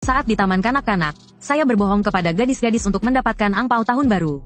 Saat di taman kanak-kanak, saya berbohong kepada gadis-gadis untuk mendapatkan angpau tahun baru.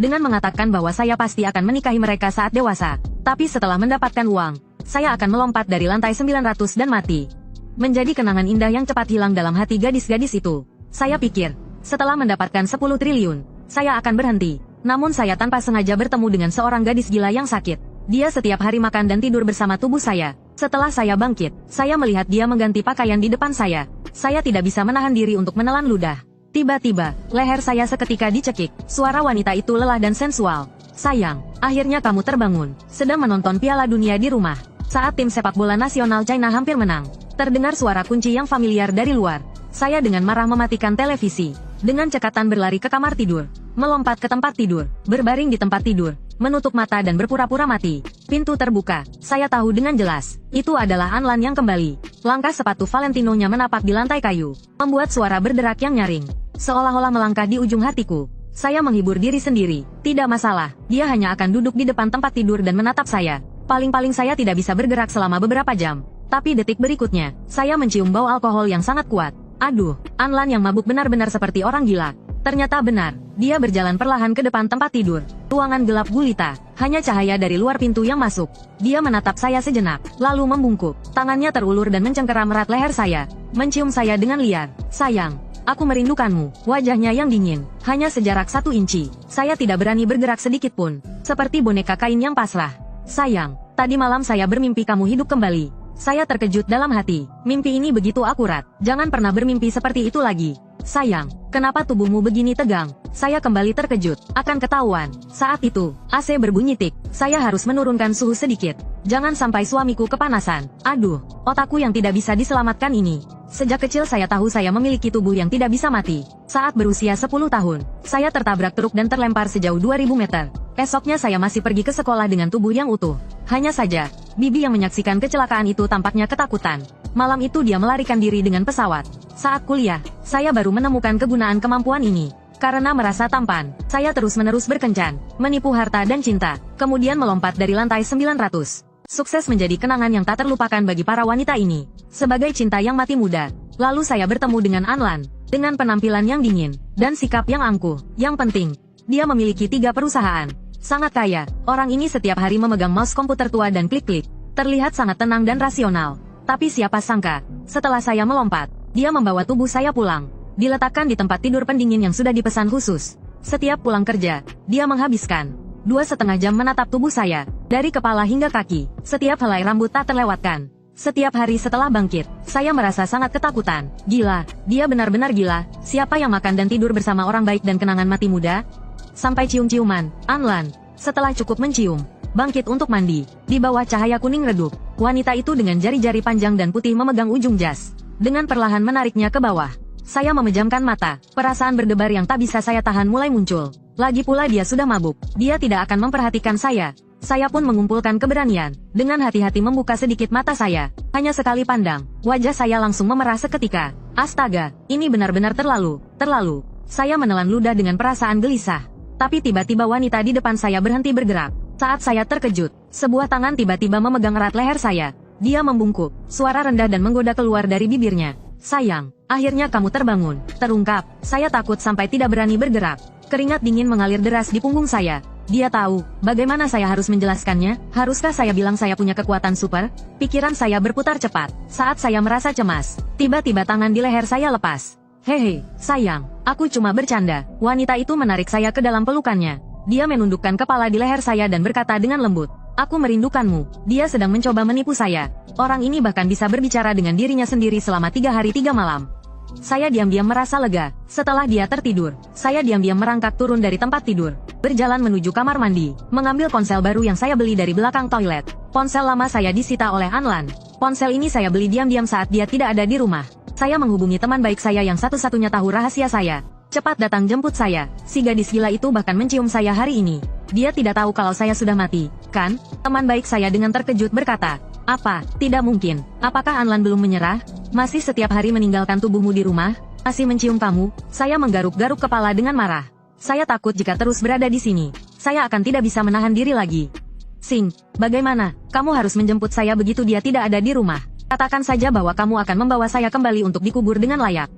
Dengan mengatakan bahwa saya pasti akan menikahi mereka saat dewasa. Tapi setelah mendapatkan uang, saya akan melompat dari lantai 900 dan mati. Menjadi kenangan indah yang cepat hilang dalam hati gadis-gadis itu. Saya pikir, setelah mendapatkan 10 triliun, saya akan berhenti. Namun saya tanpa sengaja bertemu dengan seorang gadis gila yang sakit. Dia setiap hari makan dan tidur bersama tubuh saya. Setelah saya bangkit, saya melihat dia mengganti pakaian di depan saya. Saya tidak bisa menahan diri untuk menelan ludah. Tiba-tiba, leher saya seketika dicekik. Suara wanita itu lelah dan sensual. Sayang, akhirnya kamu terbangun. Sedang menonton Piala Dunia di rumah. Saat tim sepak bola nasional China hampir menang, terdengar suara kunci yang familiar dari luar. Saya dengan marah mematikan televisi. Dengan cekatan berlari ke kamar tidur. Melompat ke tempat tidur. Berbaring di tempat tidur. Menutup mata dan berpura-pura mati. Pintu terbuka. Saya tahu dengan jelas. Itu adalah Anlan yang kembali. Langkah sepatu Valentino-nya menapak di lantai kayu. Membuat suara berderak yang nyaring. Seolah-olah melangkah di ujung hatiku. Saya menghibur diri sendiri. Tidak masalah. Dia hanya akan duduk di depan tempat tidur dan menatap saya. Paling-paling saya tidak bisa bergerak selama beberapa jam. Tapi detik berikutnya, saya mencium bau alkohol yang sangat kuat. Aduh, Anlan yang mabuk benar-benar seperti orang gila. Ternyata benar, dia berjalan perlahan ke depan tempat tidur. Ruangan gelap gulita, hanya cahaya dari luar pintu yang masuk. Dia menatap saya sejenak, lalu membungkuk. Tangannya terulur dan mencengkeram erat leher saya. Mencium saya dengan liar. Sayang, aku merindukanmu. Wajahnya yang dingin, hanya sejarak 1 inci. Saya tidak berani bergerak sedikit pun. Seperti boneka kain yang pasrah. Sayang, tadi malam saya bermimpi kamu hidup kembali. Saya terkejut dalam hati. Mimpi ini begitu akurat. Jangan pernah bermimpi seperti itu lagi. Sayang, kenapa tubuhmu begini tegang? Saya kembali terkejut. Akan ketahuan. Saat itu, AC berbunyi tik. Saya harus menurunkan suhu sedikit. Jangan sampai suamiku kepanasan. Aduh, otakku yang tidak bisa diselamatkan ini. Sejak kecil saya tahu saya memiliki tubuh yang tidak bisa mati. Saat berusia 10 tahun, saya tertabrak truk dan terlempar sejauh 2000 meter. Esoknya saya masih pergi ke sekolah dengan tubuh yang utuh. Hanya saja, bibi yang menyaksikan kecelakaan itu tampaknya ketakutan. Malam itu dia melarikan diri dengan pesawat. Saat kuliah, saya baru menemukan kegunaan kemampuan ini. Karena merasa tampan, saya terus-menerus berkencan, menipu harta dan cinta, kemudian melompat dari lantai 900. Sukses menjadi kenangan yang tak terlupakan bagi para wanita ini. Sebagai cinta yang mati muda, lalu saya bertemu dengan Anlan, dengan penampilan yang dingin, dan sikap yang angkuh. Yang penting, dia memiliki 3 perusahaan. Sangat kaya, orang ini setiap hari memegang mouse komputer tua dan klik-klik. Terlihat sangat tenang dan rasional. Tapi siapa sangka, setelah saya melompat, dia membawa tubuh saya pulang. Diletakkan di tempat tidur pendingin yang sudah dipesan khusus. Setiap pulang kerja, dia menghabiskan 2,5 jam menatap tubuh saya, dari kepala hingga kaki. Setiap helai rambut tak terlewatkan. Setiap hari setelah bangkit, saya merasa sangat ketakutan. Gila, dia benar-benar gila. Siapa yang makan dan tidur bersama orang baik dan kenangan mati muda? Sampai cium-ciuman, Anlan. Setelah cukup mencium, bangkit untuk mandi. Di bawah cahaya kuning redup, wanita itu dengan jari-jari panjang dan putih memegang ujung jas. Dengan perlahan menariknya ke bawah. Saya memejamkan mata, perasaan berdebar yang tak bisa saya tahan mulai muncul. Lagi pula dia sudah mabuk, dia tidak akan memperhatikan saya. Saya pun mengumpulkan keberanian, dengan hati-hati membuka sedikit mata saya. Hanya sekali pandang, wajah saya langsung memerah seketika. Astaga, ini benar-benar terlalu. Saya menelan ludah dengan perasaan gelisah. Tapi tiba-tiba wanita di depan saya berhenti bergerak. Saat saya terkejut, sebuah tangan tiba-tiba memegang erat leher saya. Dia membungkuk, suara rendah dan menggoda keluar dari bibirnya. Sayang, akhirnya kamu terbangun. Terungkap, saya takut sampai tidak berani bergerak. Keringat dingin mengalir deras di punggung saya. Dia tahu, bagaimana saya harus menjelaskannya? Haruskah saya bilang saya punya kekuatan super? Pikiran saya berputar cepat. Saat saya merasa cemas, tiba-tiba tangan di leher saya lepas. Hehe, sayang, aku cuma bercanda. Wanita itu menarik saya ke dalam pelukannya. Dia menundukkan kepala di leher saya dan berkata dengan lembut, aku merindukanmu. Dia sedang mencoba menipu saya. Orang ini bahkan bisa berbicara dengan dirinya sendiri selama 3 hari 3 malam. Saya diam-diam merasa lega. Setelah dia tertidur, saya diam-diam merangkak turun dari tempat tidur, berjalan menuju kamar mandi, mengambil ponsel baru yang saya beli dari belakang toilet. Ponsel lama saya disita oleh Anlan. Ponsel ini saya beli diam-diam saat dia tidak ada di rumah. Saya menghubungi teman baik saya yang satu-satunya tahu rahasia saya. Cepat datang jemput saya. Si gadis gila itu bahkan mencium saya hari ini. Dia tidak tahu kalau saya sudah mati, kan? Teman baik saya dengan terkejut berkata, apa? Tidak mungkin. Apakah Anlan belum menyerah? Masih setiap hari meninggalkan tubuhmu di rumah? Masih mencium kamu? Saya menggaruk-garuk kepala dengan marah. Saya takut jika terus berada di sini. Saya akan tidak bisa menahan diri lagi. Sing, bagaimana? Kamu harus menjemput saya begitu dia tidak ada di rumah. Katakan saja bahwa kamu akan membawa saya kembali untuk dikubur dengan layak.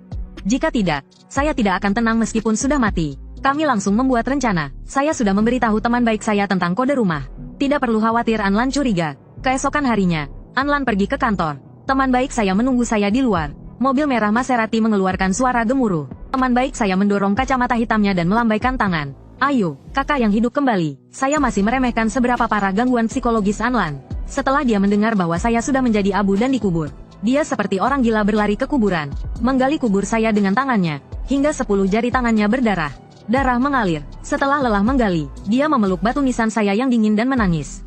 Jika tidak, saya tidak akan tenang meskipun sudah mati. Kami langsung membuat rencana. Saya sudah memberitahu teman baik saya tentang kode rumah. Tidak perlu khawatir Anlan curiga. Keesokan harinya, Anlan pergi ke kantor. Teman baik saya menunggu saya di luar. Mobil merah Maserati mengeluarkan suara gemuruh. Teman baik saya mendorong kacamata hitamnya dan melambaikan tangan. Ayo, kakak yang hidup kembali. Saya masih meremehkan seberapa parah gangguan psikologis Anlan. Setelah dia mendengar bahwa saya sudah menjadi abu dan dikubur, dia seperti orang gila berlari ke kuburan, menggali kubur saya dengan tangannya, hingga 10 jari tangannya berdarah. Darah mengalir. Setelah lelah menggali, dia memeluk batu nisan saya yang dingin dan menangis.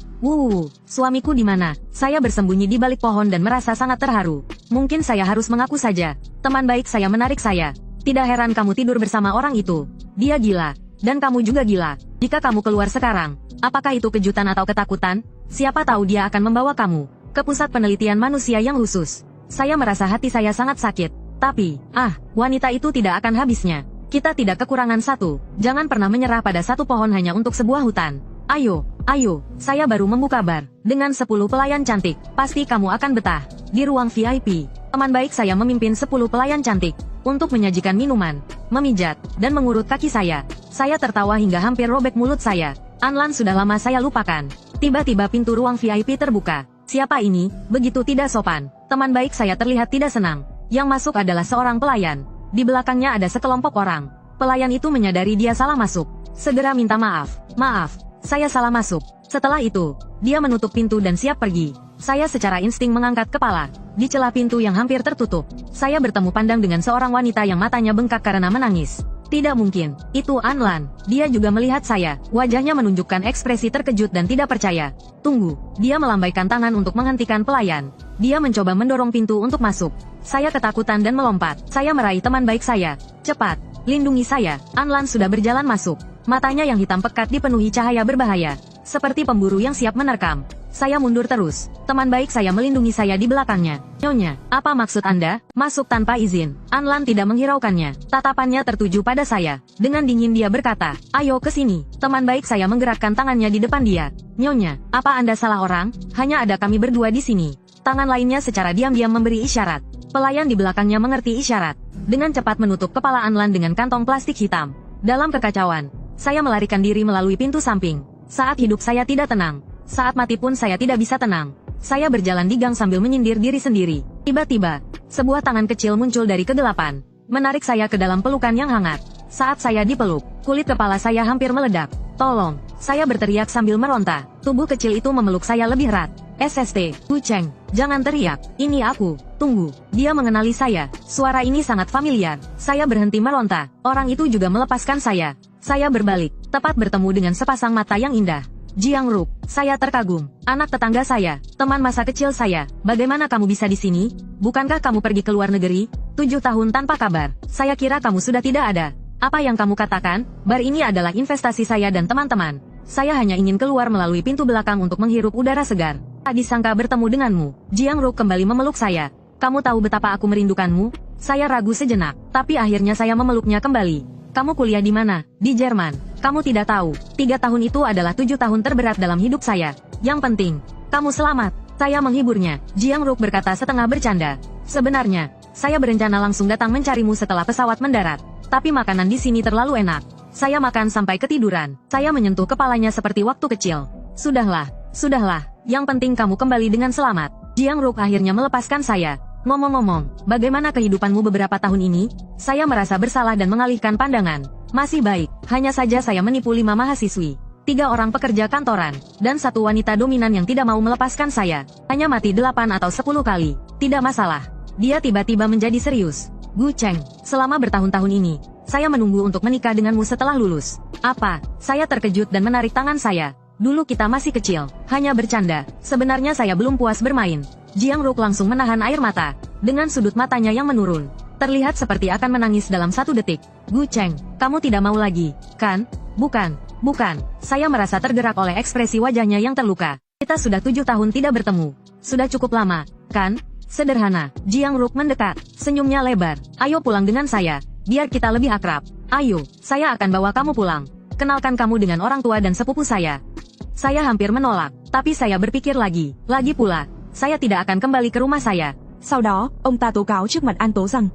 Suamiku di mana? Saya bersembunyi di balik pohon dan merasa sangat terharu. Mungkin saya harus mengaku saja. Teman baik saya menarik saya. Tidak heran kamu tidur bersama orang itu. Dia gila. Dan kamu juga gila. Jika kamu keluar sekarang, apakah itu kejutan atau ketakutan? Siapa tahu dia akan membawa kamu ke pusat penelitian manusia yang khusus. Saya merasa hati saya sangat sakit. Tapi, wanita itu tidak akan habisnya. Kita tidak kekurangan satu. Jangan pernah menyerah pada satu pohon hanya untuk sebuah hutan. Ayo, saya baru membuka bar. Dengan 10 pelayan cantik, pasti kamu akan betah. Di ruang VIP, teman baik saya memimpin 10 pelayan cantik untuk menyajikan minuman, memijat, dan mengurut kaki saya. Saya tertawa hingga hampir robek mulut saya. Anlan sudah lama saya lupakan. Tiba-tiba pintu ruang VIP terbuka. Siapa ini? Begitu tidak sopan. Teman baik saya terlihat tidak senang. Yang masuk adalah seorang pelayan. Di belakangnya ada sekelompok orang. Pelayan itu menyadari dia salah masuk. Segera minta maaf. Maaf, saya salah masuk. Setelah itu, dia menutup pintu dan siap pergi. Saya secara insting mengangkat kepala. Di celah pintu yang hampir tertutup, saya bertemu pandang dengan seorang wanita yang matanya bengkak karena menangis. Tidak mungkin, itu Anlan. Dia juga melihat saya. Wajahnya menunjukkan ekspresi terkejut dan tidak percaya. Tunggu, dia melambaikan tangan untuk menghentikan pelayan. Dia mencoba mendorong pintu untuk masuk. Saya ketakutan dan melompat. Saya meraih teman baik saya. Cepat, lindungi saya. Anlan sudah berjalan masuk. Matanya yang hitam pekat dipenuhi cahaya berbahaya. Seperti pemburu yang siap menerkam. Saya mundur terus. Teman baik saya melindungi saya di belakangnya. Nyonya, apa maksud Anda? Masuk tanpa izin. Anlan tidak menghiraukannya. Tatapannya tertuju pada saya. Dengan dingin dia berkata, ayo ke sini. Teman baik saya menggerakkan tangannya di depan dia. Nyonya, apa Anda salah orang? Hanya ada kami berdua di sini. Tangan lainnya secara diam-diam memberi isyarat. Pelayan di belakangnya mengerti isyarat. Dengan cepat menutup kepala Anlan dengan kantong plastik hitam. Dalam kekacauan, saya melarikan diri melalui pintu samping. Saat hidup saya tidak tenang. Saat mati pun saya tidak bisa tenang. Saya berjalan di gang sambil menyindir diri sendiri. Tiba-tiba, sebuah tangan kecil muncul dari kegelapan, menarik saya ke dalam pelukan yang hangat. Saat saya dipeluk, kulit kepala saya hampir meledak. Tolong, saya berteriak sambil meronta. Tubuh kecil itu memeluk saya lebih erat. SST, Wu Cheng, jangan teriak. Ini aku. Tunggu, dia mengenali saya. Suara ini sangat familiar. Saya berhenti meronta. Orang itu juga melepaskan saya. Saya berbalik, tepat bertemu dengan sepasang mata yang indah. Jiang Ruk, saya terkagum. Anak tetangga saya, teman masa kecil saya. Bagaimana kamu bisa di sini? Bukankah kamu pergi ke luar negeri? 7 tahun tanpa kabar. Saya kira kamu sudah tidak ada. Apa yang kamu katakan? Bar ini adalah investasi saya dan teman-teman. Saya hanya ingin keluar melalui pintu belakang untuk menghirup udara segar. Tak disangka bertemu denganmu. Jiang Ruk kembali memeluk saya. Kamu tahu betapa aku merindukanmu? Saya ragu sejenak, tapi akhirnya saya memeluknya kembali. Kamu kuliah di mana? Di Jerman. Kamu tidak tahu, 3 tahun itu adalah 7 tahun terberat dalam hidup saya. Yang penting, kamu selamat. Saya menghiburnya. Jiang Ruk berkata setengah bercanda. Sebenarnya, saya berencana langsung datang mencarimu setelah pesawat mendarat. Tapi makanan di sini terlalu enak. Saya makan sampai ketiduran. Saya menyentuh kepalanya seperti waktu kecil. Sudahlah. Yang penting kamu kembali dengan selamat. Jiang Ruk akhirnya melepaskan saya. Ngomong-ngomong, bagaimana kehidupanmu beberapa tahun ini? Saya merasa bersalah dan mengalihkan pandangan. Masih baik, hanya saja saya menipu 5 mahasiswi, 3 orang pekerja kantoran, dan 1 wanita dominan yang tidak mau melepaskan saya. Hanya mati 8 atau 10 kali. Tidak masalah. Dia tiba-tiba menjadi serius. Gu Cheng, selama bertahun-tahun ini, saya menunggu untuk menikah denganmu setelah lulus. Apa? Saya terkejut dan menarik tangan saya. Dulu kita masih kecil, hanya bercanda. Sebenarnya saya belum puas bermain. Jiang Ruk langsung menahan air mata. Dengan sudut matanya yang menurun, terlihat seperti akan menangis dalam 1 detik. Gu Cheng, kamu tidak mau lagi, kan? Bukan. Saya merasa tergerak oleh ekspresi wajahnya yang terluka. Kita sudah 7 tahun tidak bertemu. Sudah cukup lama, kan? Sederhana. Jiang Ruk mendekat. Senyumnya lebar. Ayo pulang dengan saya. Biar kita lebih akrab. Ayo, saya akan bawa kamu pulang. Kenalkan kamu dengan orang tua dan sepupu saya. Saya hampir menolak, tapi saya berpikir lagi. Lagi pula, saya tidak akan kembali ke rumah saya. Sau đó, ông ta tố cáo trước mặt An Tố rằng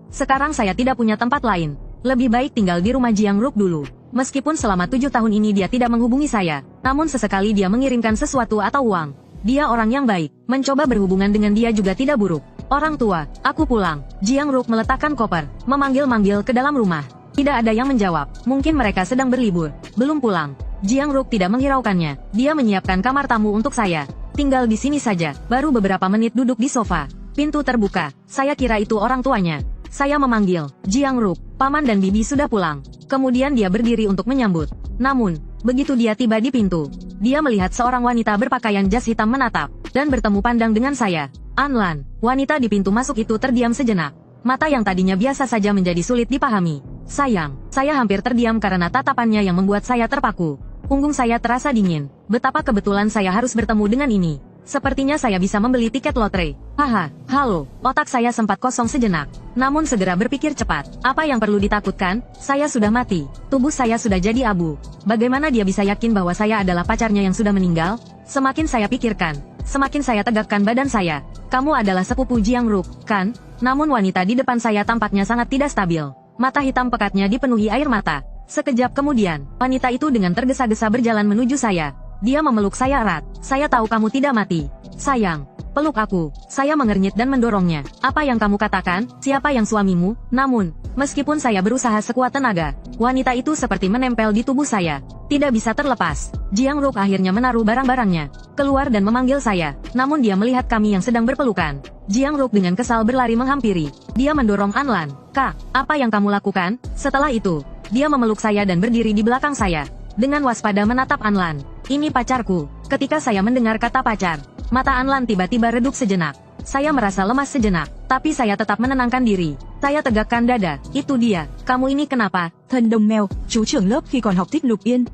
Sekarang saya tidak punya tempat lain. Lebih baik tinggal di rumah Jiang Ruk dulu. Meskipun selama 7 tahun ini dia tidak menghubungi saya, namun sesekali dia mengirimkan sesuatu atau uang. Dia orang yang baik, mencoba berhubungan dengan dia juga tidak buruk. Orang tua, aku pulang. Jiang Ruk meletakkan koper, memanggil-manggil ke dalam rumah. Tidak ada yang menjawab, mungkin mereka sedang berlibur, belum pulang. Jiang Ruk tidak menghiraukannya, dia menyiapkan kamar tamu untuk saya. Tinggal di sini saja, baru beberapa menit duduk di sofa. Pintu terbuka, saya kira itu orang tuanya. Saya memanggil, Jiang Ruk, paman dan bibi sudah pulang. Kemudian dia berdiri untuk menyambut. Namun, begitu dia tiba di pintu, dia melihat seorang wanita berpakaian jas hitam menatap, dan bertemu pandang dengan saya. Anlan, wanita di pintu masuk itu terdiam sejenak. Mata yang tadinya biasa saja menjadi sulit dipahami. Sayang, saya hampir terdiam karena tatapannya yang membuat saya terpaku. Punggung saya terasa dingin. Betapa kebetulan saya harus bertemu dengan ini. Sepertinya saya bisa membeli tiket lotre. Haha, halo, otak saya sempat kosong sejenak. Namun segera berpikir cepat. Apa yang perlu ditakutkan? Saya sudah mati. Tubuh saya sudah jadi abu. Bagaimana dia bisa yakin bahwa saya adalah pacarnya yang sudah meninggal? Semakin saya pikirkan, semakin saya tegakkan badan saya. Kamu adalah sepupu Jiang Ruk, kan? Namun wanita di depan saya tampaknya sangat tidak stabil. Mata hitam pekatnya dipenuhi air mata. Sekejap kemudian, wanita itu dengan tergesa-gesa berjalan menuju saya. Dia memeluk saya erat. Saya tahu kamu tidak mati. Sayang, peluk aku. Saya mengernyit dan mendorongnya. Apa yang kamu katakan? Siapa yang suamimu? Namun, meskipun saya berusaha sekuat tenaga, wanita itu seperti menempel di tubuh saya. Tidak bisa terlepas. Jiang Ruk akhirnya menaruh barang-barangnya, keluar dan memanggil saya. Namun dia melihat kami yang sedang berpelukan. Jiang Ruk dengan kesal berlari menghampiri. Dia mendorong Anlan. Kak, apa yang kamu lakukan? Setelah itu, dia memeluk saya dan berdiri di belakang saya. Dengan waspada menatap Anlan. Ini pacarku. Ketika saya mendengar kata pacar, mata Anlan tiba-tiba redup sejenak. Saya merasa lemas sejenak, tapi saya tetap menenangkan diri. Saya tegakkan dada. Itu dia. Kamu ini kenapa? Thần đồng mèo, chú trưởng lớp khi còn học thích Lục Yên.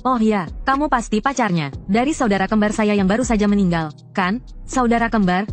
Oh ya, kamu pasti pacarnya. Dari saudara kembar saya yang baru saja meninggal, kan? Saudara kembar?